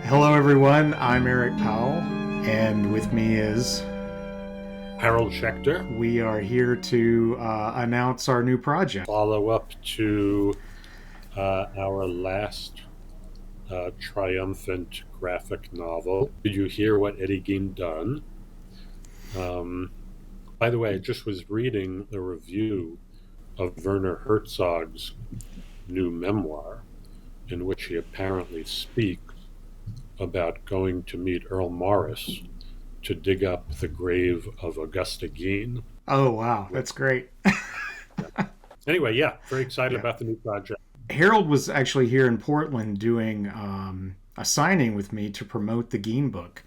Hello, everyone. I'm Eric Powell, and with me is. Harold Schechter. We are here to announce our new project. Follow up to our last triumphant graphic novel. Did you hear what Eddie Gein done? By the way, I just was reading a review of Werner Herzog's new memoir, in which he apparently speaks about going to meet Earl Morris to dig up the grave of Augusta Gein. Oh, wow. That's great. Yeah. Anyway, yeah, very excited Yeah. about the new project. Harold was actually here in Portland doing a signing with me to promote the Gein book.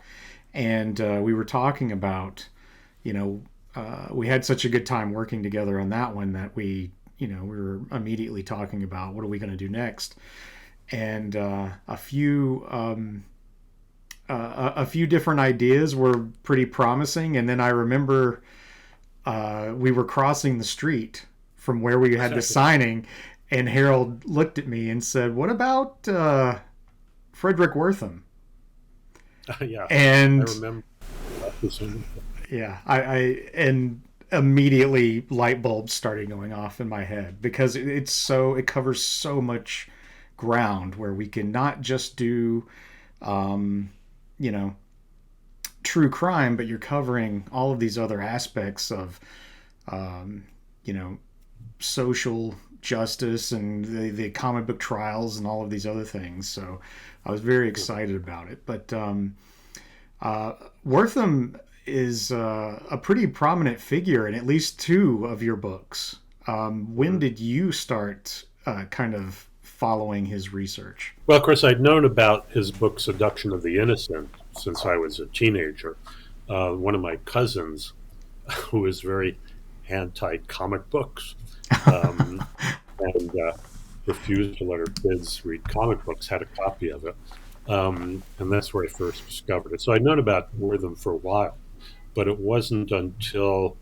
And we were talking about, we had such a good time working together on that one that we were immediately talking about what are we going to do next. And a few different ideas were pretty promising. And then I remember we were crossing the street from where we had the signing, and Harold looked at me and said, "What about Fredric Wertham?" Yeah, And I remember. yeah, I and immediately light bulbs started going off in my head because it covers so much ground where we can not just do um, you know true crime, but you're covering all of these other aspects of um, you know social justice and the comic book trials and all of these other things. So I was very excited about it. But uh, Wortham is a pretty prominent figure in at least two of your books. When did you start kind of following his research? Well, of course, I'd known about his book Seduction of the Innocent since I was a teenager. One of my cousins, who is very anti-comic books, um, and refused to let her kids read comic books, had a copy of it. And that's where I first discovered it. So I'd known about Wortham for a while, but it wasn't until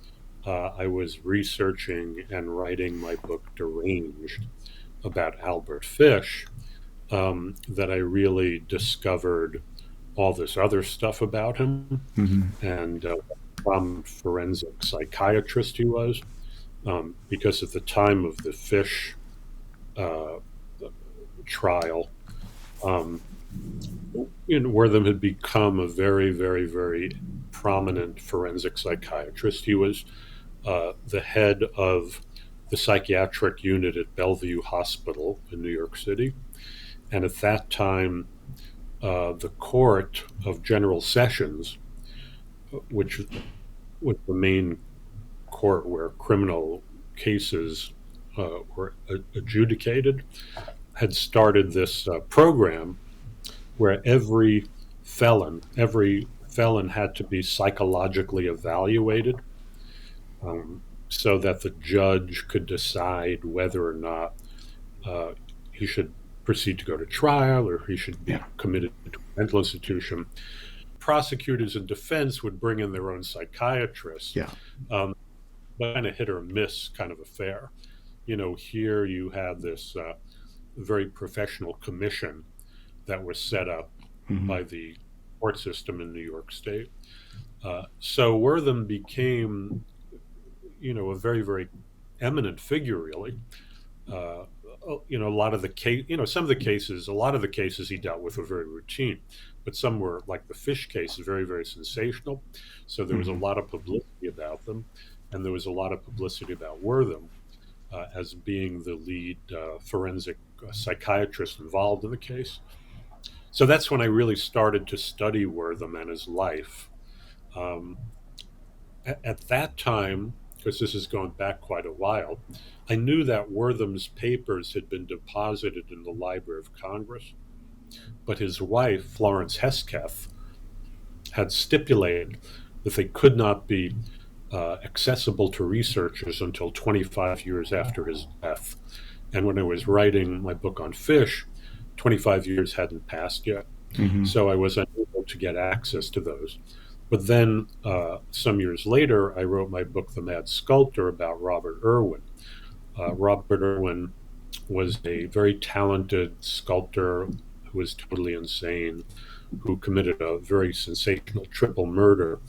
I was researching and writing my book Deranged about Albert Fish that I really discovered all this other stuff about him Mm-hmm. and from forensic psychiatrist he was. Because at the time of the Fish uh, trial, um, Wortham had become a very, very, very prominent forensic psychiatrist. He was the head of the psychiatric unit at Bellevue Hospital in New York City. And at that time, the Court of General Sessions, which was the main court where criminal cases were adjudicated, had started this program where every felon had to be psychologically evaluated, so that the judge could decide whether or not uh, he should proceed to go to trial or he should be Yeah. committed to a mental institution. Prosecutors and defense would bring in their own psychiatrists, Yeah. um, but kind of hit or miss kind of affair. Here you had this very professional commission that was set up Mm-hmm. by the court system in New York State. So Wortham became, a very, very eminent figure, really. Uh, a lot of the case, some of the cases, a lot of the cases he dealt with were very routine, but some were like the Fish case, very, very sensational. So there was a Mm-hmm. lot of publicity about them, and there was a lot of publicity about Wortham as being the lead forensic psychiatrist involved in the case. So that's when I really started to study Wortham and his life. Um, at that time, because this is going back quite a while, I knew that Wortham's papers had been deposited in the Library of Congress, but his wife, Florence Hesketh, had stipulated that they could not be accessible to researchers until 25 years after his death. And when I was writing my book on Fish, 25 years hadn't passed yet. Mm-hmm. So I was unable to get access to those. But then some years later, I wrote my book, The Mad Sculptor, about Robert Irwin. Robert Irwin was a very talented sculptor who was totally insane, who committed a very sensational triple murder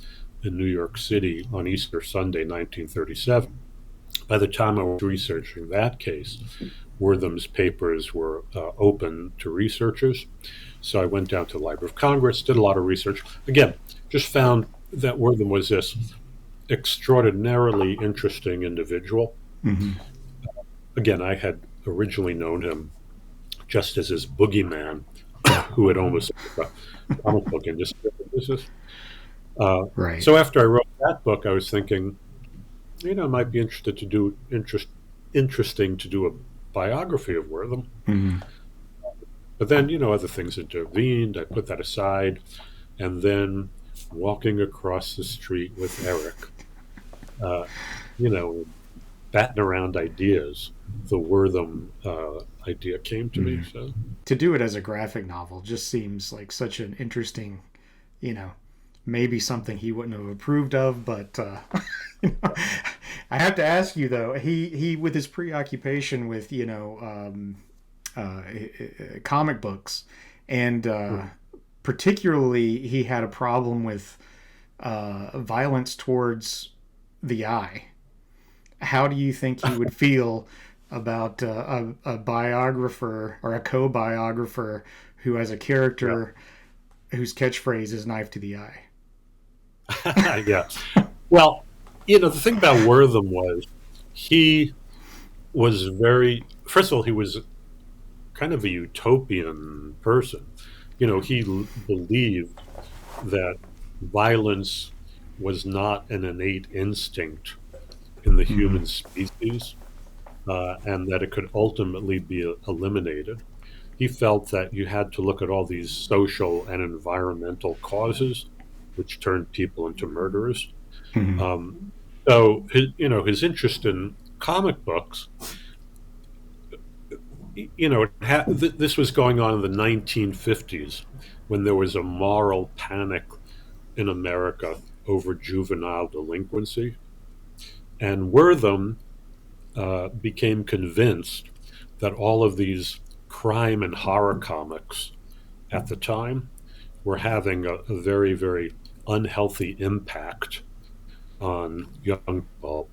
in New York City on Easter Sunday, 1937. By the time I was researching that case, Wertham's papers were open to researchers. So I went down to the Library of Congress, did a lot of research. Again, just found that Wertham was this extraordinarily interesting individual. Mm-hmm. Again, I had originally known him just as his boogeyman, who had almost a comic book industry business. Right. So after I wrote that book, I was thinking, it might be interesting to do a biography of Wertham. Mm-hmm. But then, other things intervened. I put that aside. And then walking across the street with Eric, batting around ideas, the Wertham idea came to me. So to do it as a graphic novel just seems like such an interesting, maybe something he wouldn't have approved of, but I have to ask you though, he with his preoccupation with comic books, and particularly he had a problem with violence towards the eye. How do you think he would feel about a biographer or a co-biographer who has a character whose catchphrase is "knife to the eye"? Yeah. Well, the thing about Wertham was he was first of all, he was kind of a utopian person. He believed that violence was not an innate instinct in the human species, and that it could ultimately be eliminated. He felt that you had to look at all these social and environmental causes which turned people into murderers. Mm-hmm. So his interest in comic books, this was going on in the 1950s when there was a moral panic in America over juvenile delinquency. And Wertham became convinced that all of these crime and horror comics at the time were having a very, very unhealthy impact on young people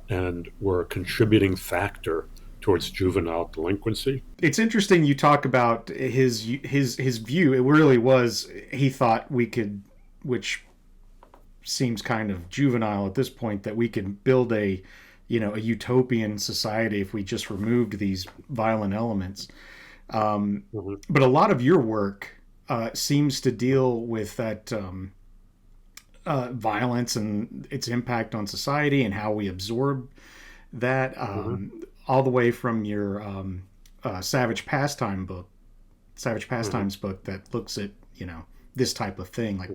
and were a contributing factor towards juvenile delinquency. It's interesting you talk about his view. It really was, he thought we could, which seems kind of juvenile at this point, that we could build a utopian society if we just removed these violent elements. But a lot of your work seems to deal with that violence and its impact on society and how we absorb that, all the way from your Savage Pastimes book that looks at this type of thing, like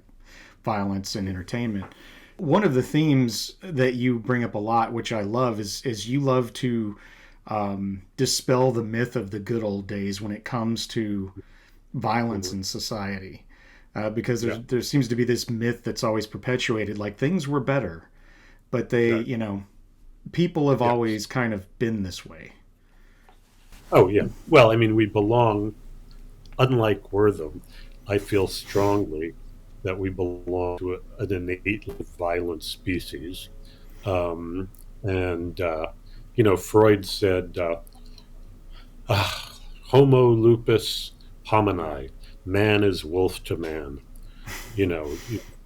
violence and entertainment. One of the themes that you bring up a lot, which I love, is you love to dispel the myth of the good old days when it comes to violence in society, because there seems to be this myth that's always perpetuated, like things were better, but they, people have always kind of been this way. Oh yeah. Well, I mean, we belong. Unlike Wertham, I feel strongly that we belong to an innately violent species. Freud said, Homo lupus homini, man is wolf to man. You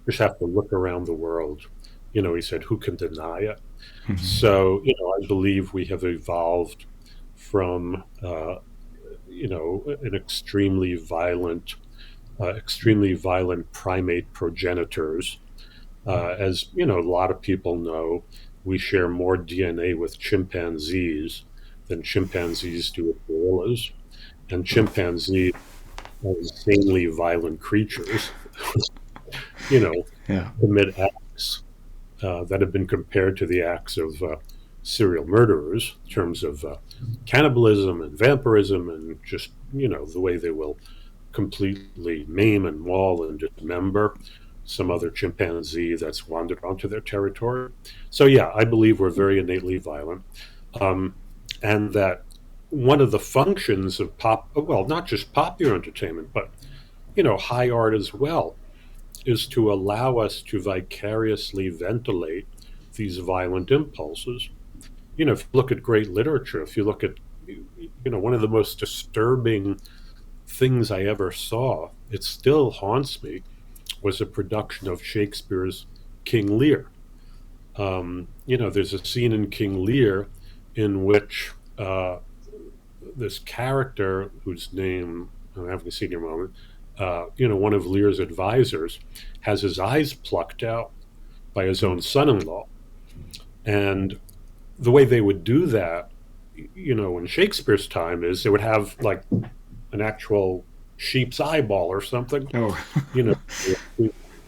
just have to look around the world. He said, who can deny it? Mm-hmm. So, I believe we have evolved from, an extremely violent primate progenitors. As a lot of people know, we share more DNA with chimpanzees than chimpanzees do with gorillas, and chimpanzees are insanely violent creatures. Commit acts that have been compared to the acts of serial murderers in terms of cannibalism and vampirism, and just the way they will completely maim and maul and dismember some other chimpanzee that's wandered onto their territory. So yeah, I believe we're very innately violent, and that one of the functions of not just popular entertainment, but high art as well, is to allow us to vicariously ventilate these violent impulses. If you look at great literature, if you look at, one of the most disturbing things I ever saw, it still haunts me, was a production of Shakespeare's King Lear. There's a scene in King Lear in which this character, whose name I haven't seen in a moment, one of Lear's advisors, has his eyes plucked out by his own son-in-law. And the way they would do that, in Shakespeare's time, is they would have like an actual sheep's eyeball or something. Oh, you know,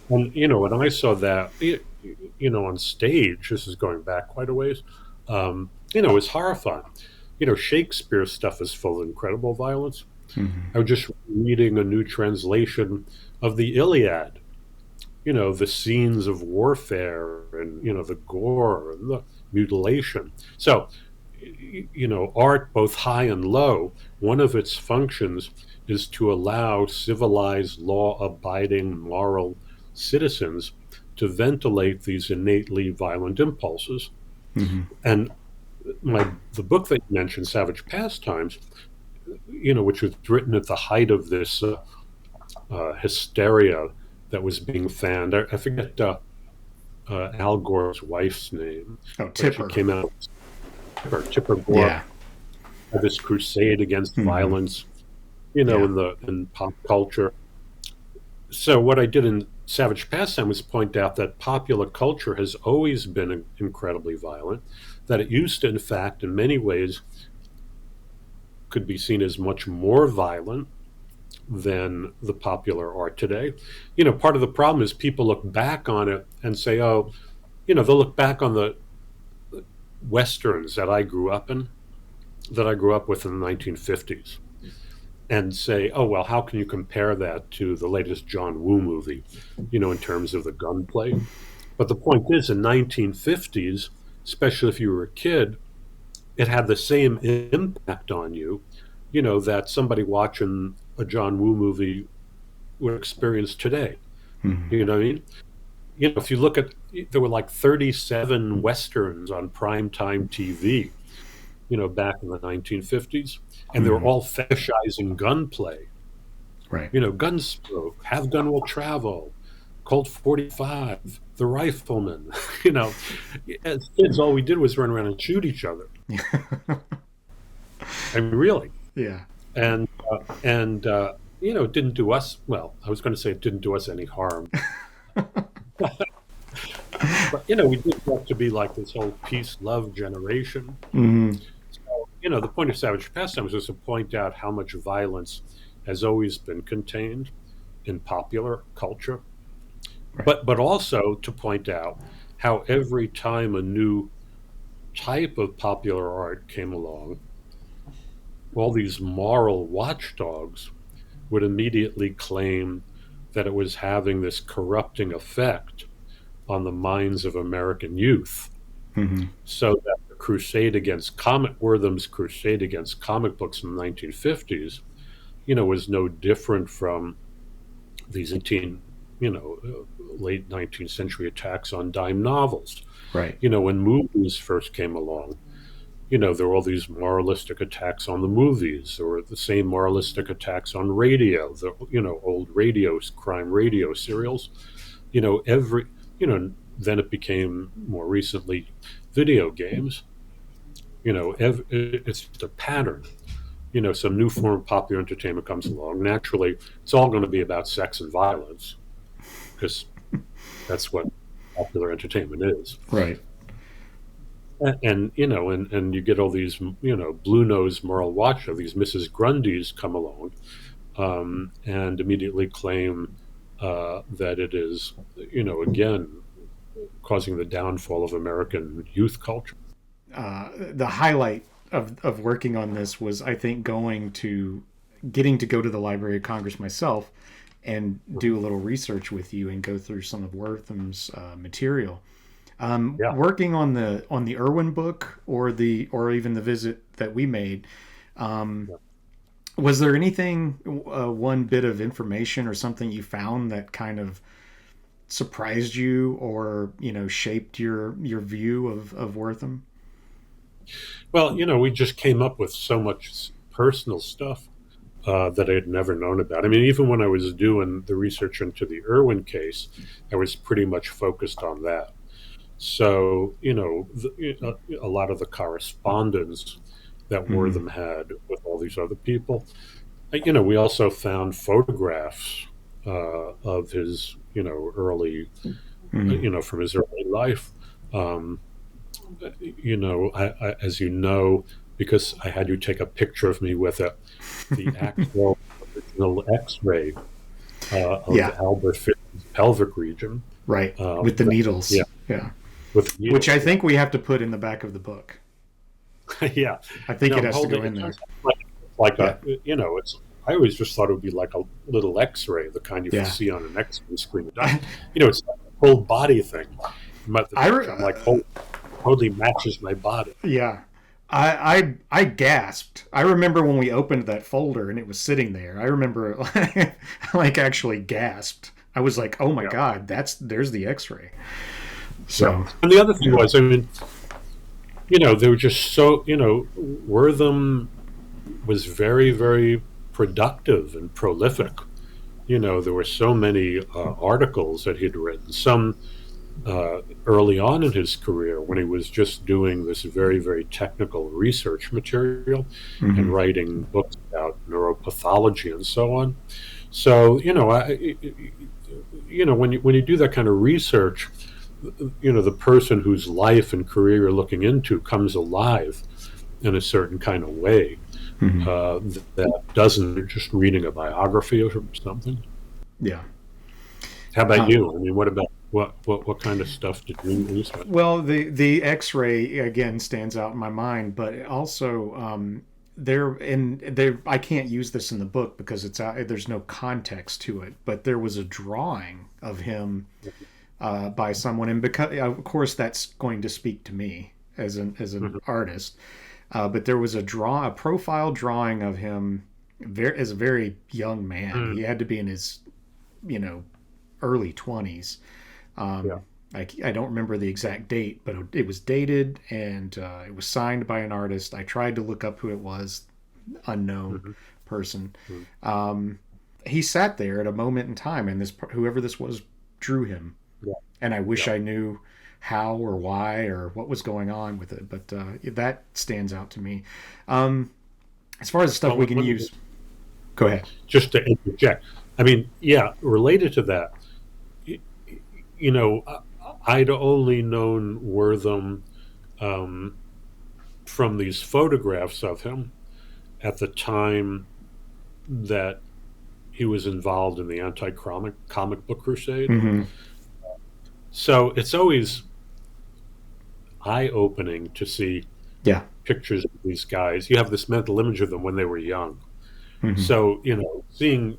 and when I saw that, on stage, this is going back quite a ways. It was horrifying. Shakespeare's stuff is full of incredible violence. I was just reading a new translation of the Iliad. The scenes of warfare and the gore and the mutilation. So, art, both high and low, one of its functions is to allow civilized, law-abiding, moral citizens to ventilate these innately violent impulses. And the book that you mentioned, Savage Pastimes, which was written at the height of this hysteria that was being fanned. I forget Al Gore's wife's name. Oh, Tipper. She came out. Tipper Gore. Yeah. This crusade against violence, in pop culture. So what I did in Savage Pastime was point out that popular culture has always been incredibly violent, that it used to, in fact, in many ways, could be seen as much more violent than the popular art today. Part of the problem is people look back on it and say, oh, they'll look back on the Westerns that I grew up with in the 1950s and say, oh, well, how can you compare that to the latest John Woo movie, in terms of the gunplay? But the point is, in 1950s, especially if you were a kid, it had the same impact on you, that somebody watching a John Woo movie would experience today. You know what I mean? If you look at, there were like 37 Westerns on primetime TV, back in the 1950s, and they were all fetishizing gunplay. Right. Gunsmoke, Have Gun Will Travel, Colt 45, The Rifleman. As kids, all we did was run around and shoot each other. I mean, really. Yeah. And it didn't do us, well, I was going to say it didn't do us any harm. But, we did have to be like this whole peace, love generation. So, the point of Savage Pastimes was to point out how much violence has always been contained in popular culture. Right. But also to point out how every time a new type of popular art came along, all these moral watchdogs would immediately claim that it was having this corrupting effect on the minds of American youth. So that the crusade against Wertham's crusade against comic books in the 1950s, was no different from these late 19th century attacks on dime novels. Right. When movies first came along, there were all these moralistic attacks on the movies. There were the same moralistic attacks on radio, the old crime radio serials. Then it became more recently video games. It's just a pattern. Some new form of popular entertainment comes along. Naturally, it's all going to be about sex and violence, because that's what popular entertainment is. Right. And you get all these, blue-nosed moral watchdogs, these Mrs. Grundys come along and immediately claim that it is, again, causing the downfall of American youth culture. The highlight of working on this was, I think, getting to go to the Library of Congress myself and do a little research with you and go through some of Wertham's material. Working on the Irwin book or even the visit that we made, Was there anything, one bit of information or something you found that kind of surprised you, or shaped your view of Wertham? Well, we just came up with so much personal stuff that I had never known about. I mean, even when I was doing the research into the Irwin case, I was pretty much focused on that. So, a lot of the correspondence that Mm-hmm. Wortham had with all these other people. We also found photographs of his, Mm-hmm. from his early life. Um, as you know, because I had you take a picture of me with it, the actual original X-ray of Yeah, Albert Fish's pelvic region. right. With the Yeah, needles. Yeah. with Which I needles. think we have to put in the back of the book. Yeah, yeah. I think No, it I'm has to go holding. in It there. turns out like Yeah. a, it's. I always just thought it would be like a little X-ray, the kind you Yeah. see on an X-ray screen. It's like a whole body thing. But the I picture, I'm like, totally matches my body. yeah. I gasped. I remember when we opened that folder and it was sitting there. I remember like actually gasped. I was like, "Oh my Yeah, god, there's the X-ray." yeah. So, And the other thing yeah. was, I mean, they were just so, Wortham was very, very productive and prolific. There were so many articles that he'd written. Some early on in his career, when he was just doing this very, very technical research material and Hmm. writing books about neuropathology and so on. So, when you do that kind of research, the person whose life and career you're looking into comes alive in a certain kind of way Hmm. that doesn't just reading a biography or something. Yeah. How about Um, you? I mean, what about what kind of stuff did you research? well, the X-ray again stands out in my mind, but also there I can't use this in the book because there's no context to it. But there was a drawing of him by someone, and because of course that's going to speak to me as an Mhm. artist. But there was a profile drawing of him as a very young man. Mm, He had to be in his you know early 20s. yeah. I don't remember the exact date, but it was dated and it was signed by an artist. I tried to look up who it was, unknown Hmm. person. Hmm. Um, he sat there at a moment in time, and this whoever this was drew him. Yeah. And I wish Yeah. I knew how or why or what was going on with it, but that stands out to me. Um, as far as stuff Well, we can use, go ahead. just to interject, I mean, yeah, related to that, y- you know, I'd only known Wortham um, from these photographs of him at the time that he was involved in the anti comic book crusade. Hmm. So it's always eye opening to see Yeah. pictures of these guys. You have this mental image of them when they were young. Hmm. So, seeing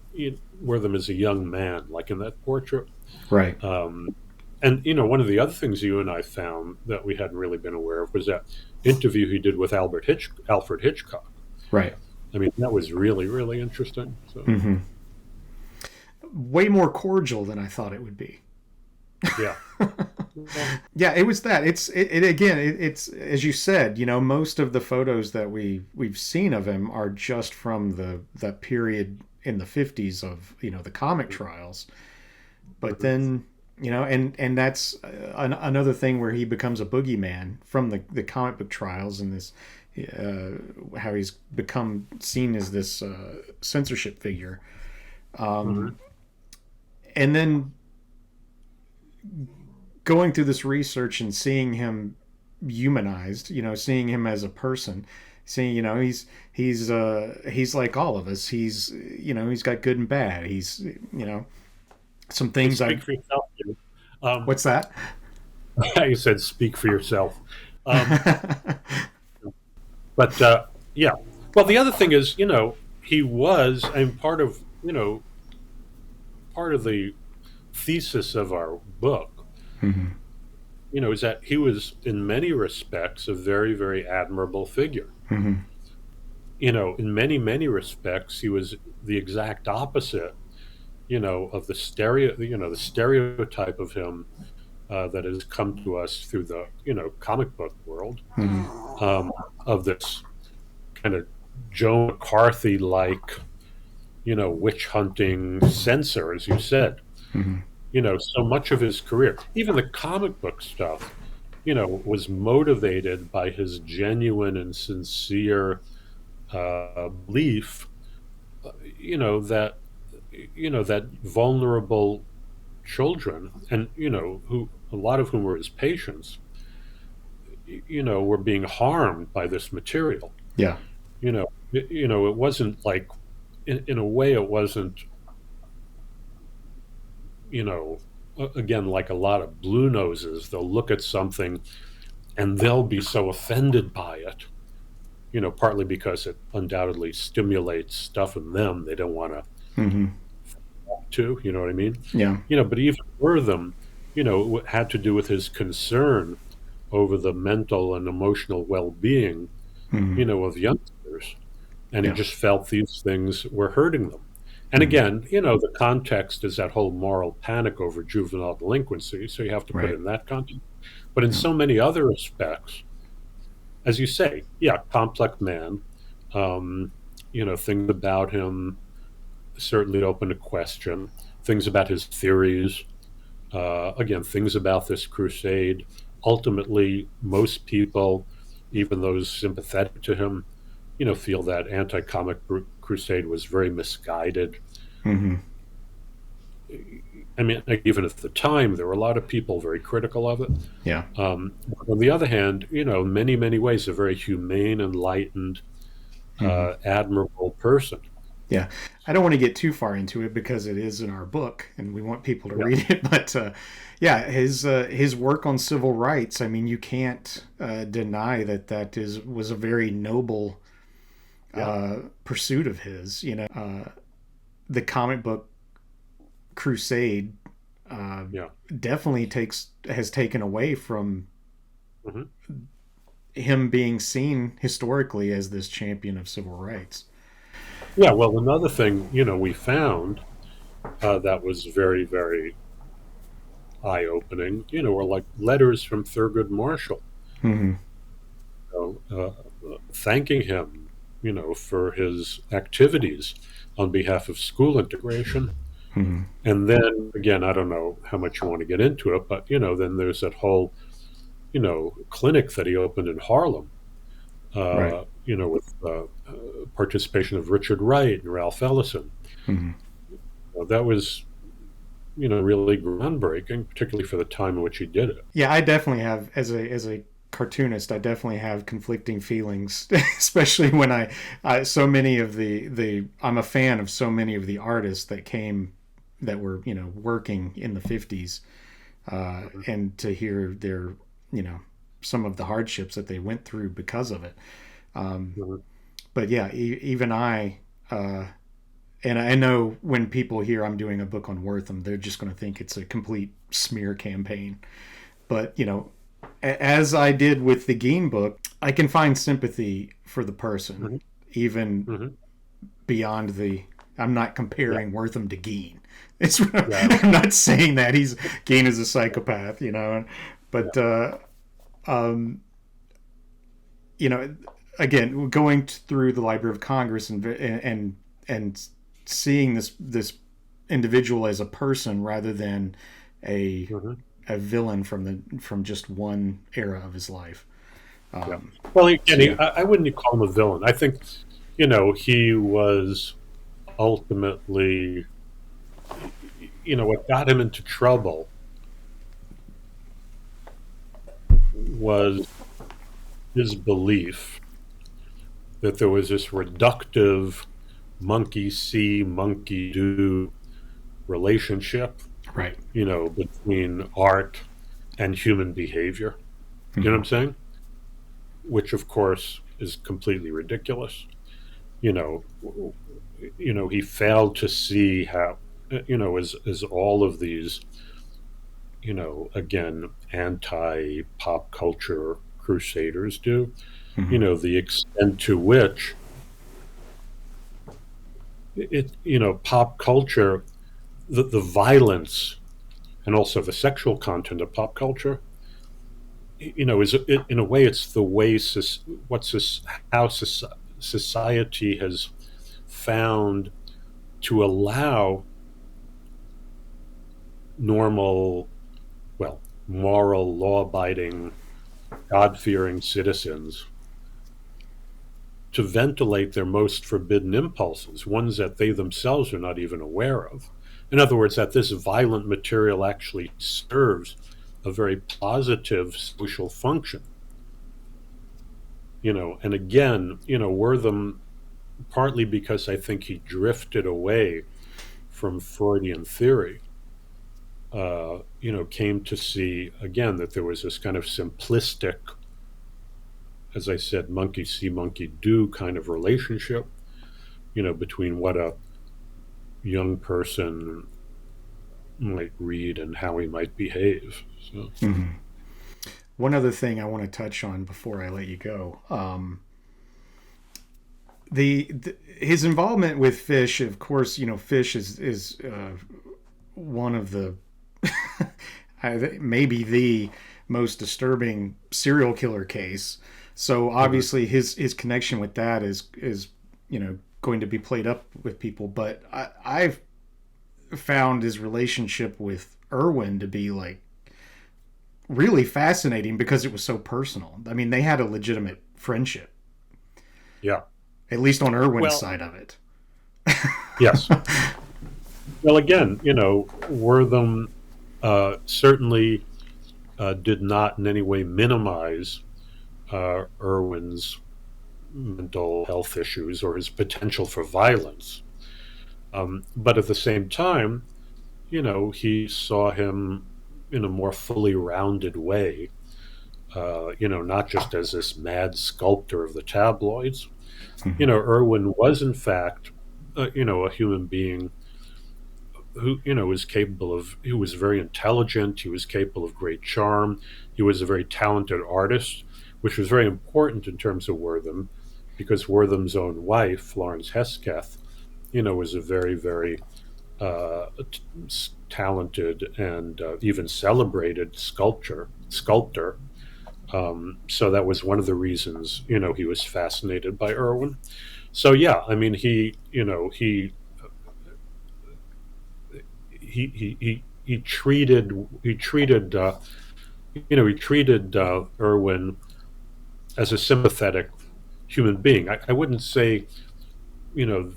Wortham as a young man, like in that portrait. Right. Um, and, one of the other things you and I found that we hadn't really been aware of was that interview he did with Alfred Hitchcock. Right. I mean, that was really, really interesting. So, Hmm. Way more cordial than I thought it would be. yeah. Well, Yeah, it was that. It's as you said. Most of the photos that we've seen of him are just from the period in the 50s of the comic trials. But mhm, then and that's another thing where he becomes a boogeyman from the comic book trials, and this how he's become seen as this censorship figure. mhm, And then going through this research and seeing him humanized, seeing him as a person, seeing, he's like all of us. He's got good and bad. He's, some hey, things speak I, for yourself, dude. Um, what's that? you said speak for yourself. Um, but yeah. Well, the other thing is, he was, and part of the thesis of our book, Hmm. is that he was, in many respects, a very, very admirable figure. Hmm. in many, many respects, he was the exact opposite, of the stereotype of him that has come to us through the, comic book world, Hmm. um, of this kind of Joe McCarthy like, witch hunting censor, as you said. Hmm. So much of his career, even the comic book stuff, was motivated by his genuine and sincere belief, that that vulnerable children, and who a lot of whom were his patients, were being harmed by this material. Yeah. It wasn't like, in a way, it wasn't, you know, again, like a lot of blue noses, they'll look at something and they'll be so offended by it, partly because it undoubtedly stimulates stuff in them they don't want Hmm. to, you know what I mean? Yeah. But even Wortham, it had to do with his concern over the mental and emotional well-being, Hmm. of youngsters. And he Yeah. just felt these things were hurting them. And Hmm. again, the context is that whole moral panic over juvenile delinquency, so you have to put it Right. in that context. But in Yeah. so many other respects, as you say, yeah, complex man, um, things about him certainly open to question, things about his theories, again, things about this crusade. Ultimately, most people, even those sympathetic to him, feel that anti-comic crusade was very misguided. Hmm. I mean, like, even at the time, there were a lot of people very critical of it. Yeah. On the other hand, in many, many ways, a very humane, enlightened, Hmm. admirable person. Yeah. I don't want to get too far into it because it is in our book and we want people to Yeah, read it. But yeah, his work on civil rights. I mean, you can't deny that was a very noble yeah, pursuit of his. The comic book crusade uh, yeah. definitely has taken away from Hmm. him being seen historically as this champion of civil rights. Yeah, well, another thing, we found that was very, very eye-opening, were like letters from Thurgood Marshall, Hmm. thanking him, for his activities on behalf of school integration. Hmm. And then again, I don't know how much you want to get into it, but then there's that whole, clinic that he opened in Harlem, Right. with participation of Richard Wright and Ralph Ellison. Hmm. That was, really groundbreaking, particularly for the time in which he did it. Yeah, I definitely have as a cartoonist. I definitely have conflicting feelings, especially when so many of the I'm a fan of so many of the artists that were working in the 50s, Mhm. and to hear their you know some of the hardships that they went through because of it. Um, Mhm. but yeah, even I. And I know when people hear I'm doing a book on Wertham, they're just going to think it's a complete smear campaign. But as I did with the Gein book, I can find sympathy for the person, Mhm. even Mhm. beyond the. I'm not Yeah, comparing Wertham to Gein. It's yeah, I'm not saying that Gein is a psychopath, yeah. but um, you know, again, going through the Library of Congress and seeing this individual as a person rather than a Mhm. a villain from just one era of his life. Yeah. Um, Well, again, so yeah, I wouldn't call him a villain. I think, he was ultimately, what got him into trouble was his belief that there was this reductive monkey see, monkey do relationship, right. between art and human behavior. You know what Mm-hmm. I'm saying? Which, of course, is completely ridiculous. You know, he failed to see how, as all of these, again, anti pop culture crusaders do, Mm-hmm. the extent to which, pop culture, the violence and also the sexual content of pop culture, is in a way it's the way how society has found to allow normal, well, moral, law-abiding, God-fearing citizens to ventilate their most forbidden impulses, ones that they themselves are not even aware of. In other words, that this violent material actually serves a very positive social function. And again, Wertham, partly because I think he drifted away from Freudian theory, came to see again that there was this kind of simplistic, as I said, monkey see, monkey do kind of relationship, between what a young person might read and how he might behave. So, Mm-hmm. One other thing I want to touch on before I let you go. The his involvement with fish, of course, fish is one of the maybe the most disturbing serial killer case. So mhm. obviously his connection with that is going to be played up with people. But I've found his relationship with Irwin to be like really fascinating because it was so personal. I mean, they had a legitimate friendship, Yeah. at least on Irwin's Well, side of it. yes. Well, again, Wortham certainly did not in any way minimize Irwin's mental health issues or his potential for violence. But at the same time, he saw him in a more fully rounded way, not just as this mad sculptor of the tabloids. Mm-hmm. Irwin was, in fact, a human being who, he was very intelligent, he was capable of great charm, he was a very talented artist, which was very important in terms of Wortham, because Wortham's own wife, Florence Hesketh, was a very, very uh, talented and even celebrated sculptor. So that was one of the reasons he was fascinated by Irwin. So yeah, I mean he treated Irwin as a sympathetic human being. I wouldn't say you know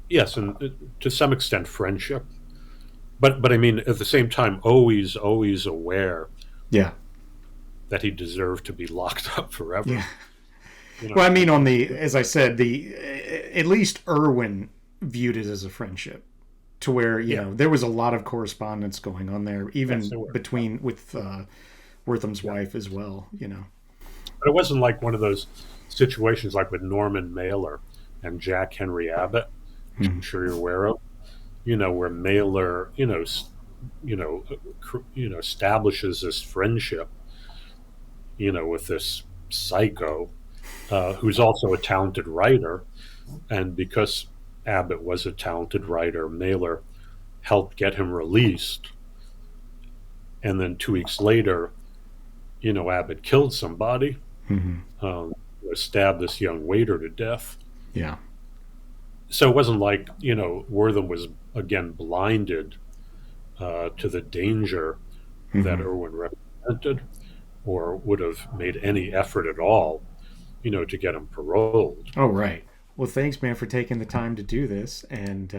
yes, and to some extent friendship, but I mean at the same time always aware Yeah, that he deserved to be locked up forever. yeah. Well, I I mean, on think the as I said, the at least Irwin viewed it as a friendship, to where yeah, there was a lot of correspondence going on there, yes, even they were. Yeah, between with Wortham's yeah. wife as well. But it wasn't like one of those situations like with Norman Mailer and Jack Henry Abbott, which I'm Mm-hmm. sure you're aware of. Where Mailer, establishes this friendship, with this psycho who's also a talented writer, and because Abbott was a talented writer, Mailer helped get him released, and then 2 weeks later, Abbott killed somebody, Mm-hmm. um, stabbed this young waiter to death. Yeah. So it wasn't like Wortham was again blinded to the danger that Mm-hmm. Irwin represented, or would have made any effort at all, to get him paroled. Oh, right. Well, thanks, man, for taking the time to do this, and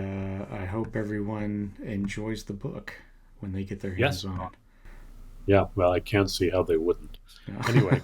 I hope everyone enjoys the book when they get their hands Yes, on it. yeah. Well, I can't see how they wouldn't. Yeah. Anyway,